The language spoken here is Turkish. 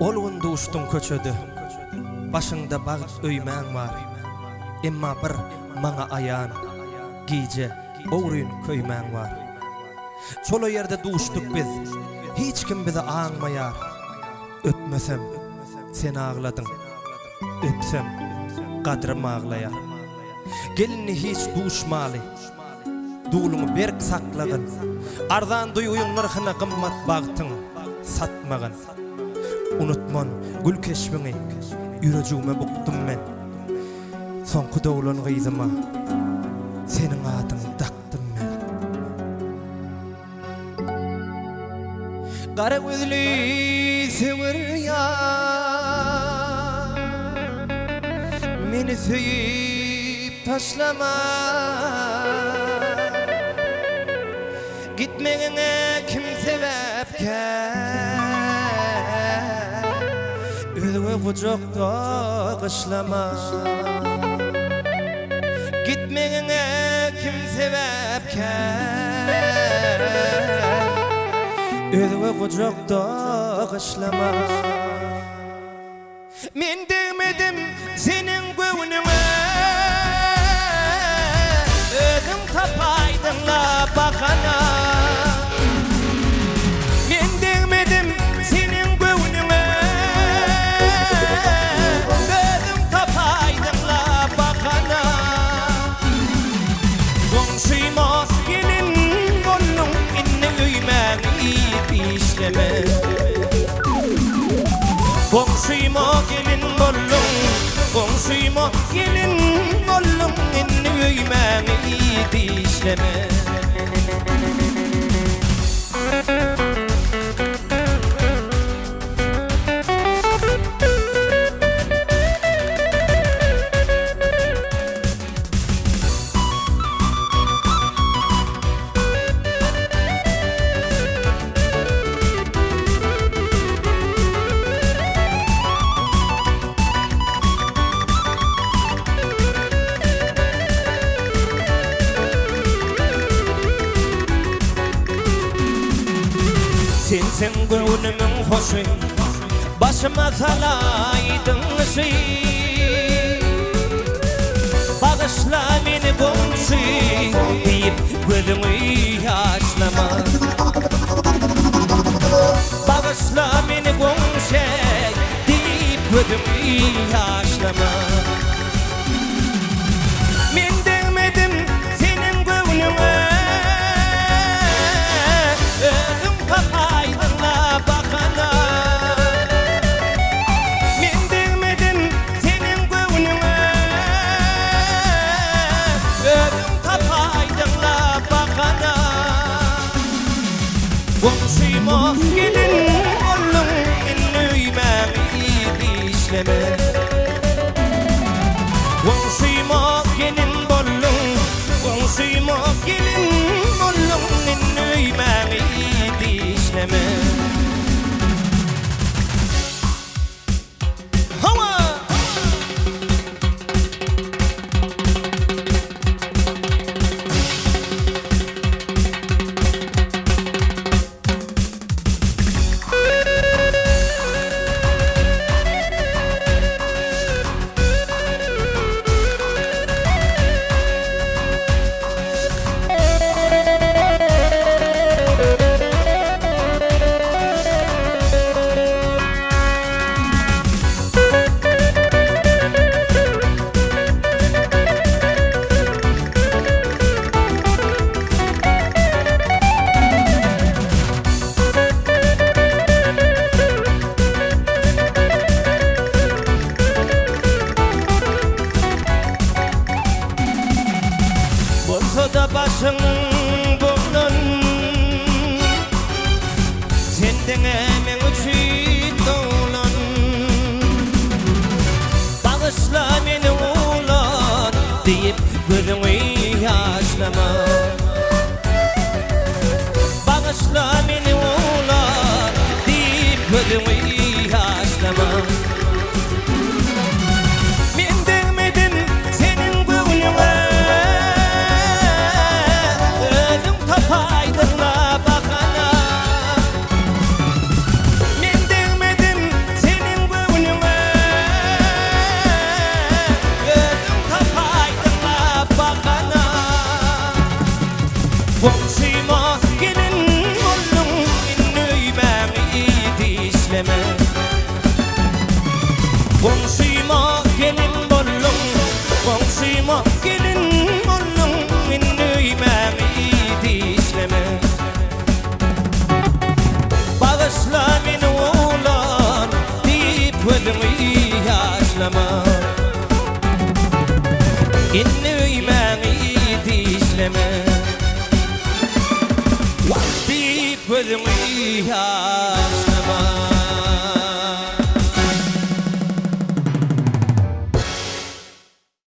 Olgun duşdun köçedi, başyňda bagyt öýmäň bar. Emma bir maňa aýan, giýje owryn köýmäň bar. Şol ýerde duşdyk biz, hiç kim bizi aňmaýar. Öpmesem, sen ağladyň, öpsem, gadrym ağlaýar. Gelini hiç duşmaly, duluňy berk saklagyn, arzan duýuň nyrkyna gymmat bagtyň satmagyn. Unutman gül keşmiňi, ýüregime bukdum men. Soňky dowlan gyzyma, seniň adyň dakdym men. Gara gözli sewer ýar, meni söýüp taşlama. Gitmeňe kim sebäpkär? Özüňe gujokda gyşlama. Gitmeňe kim sebäpkär? Özüňe gujokda gyşlama. Men demedim senin göwnüňe, özüň tapaýdyň la bakana. Men demedim senin göwnüňe, özüň tapaýdyň la bakana. Goňşyma gelin bollum inni öýmäňi işleme. Goňşyma gelin bollum, goňşyma gelin bollum inni öýmäňi işleme. Sen göwnümiň hoşy, başyma salaýdyň şy. Bagyşla meni goňşy, diýip gözüňi ýaşlama. Bagyşla meni goňşy, diýip gözüňi ýaşlama. Men demedim senin göwnüňe, özüň tapaýdyň la bakana. Men demedim senin göwnüňe, özüň tapaýdyň la bakana. Goňşyma gelin bollum inni öýmäňi işleme. Goňşyma gelin bollum, goňşyma gelin bollum inni öýmäňi işleme. Da başyň boldan, senden emeň üçin dolan. Bagyşla meni ulan, diýip gözüňi ýaşlama. Bagyşla meni ulan, diýip gözüňi ýaşlama. Men demedim senin göwnüňe, tapaýdyň la bakana. Men demedim sen yaşlama Deyip gözümü yaşlama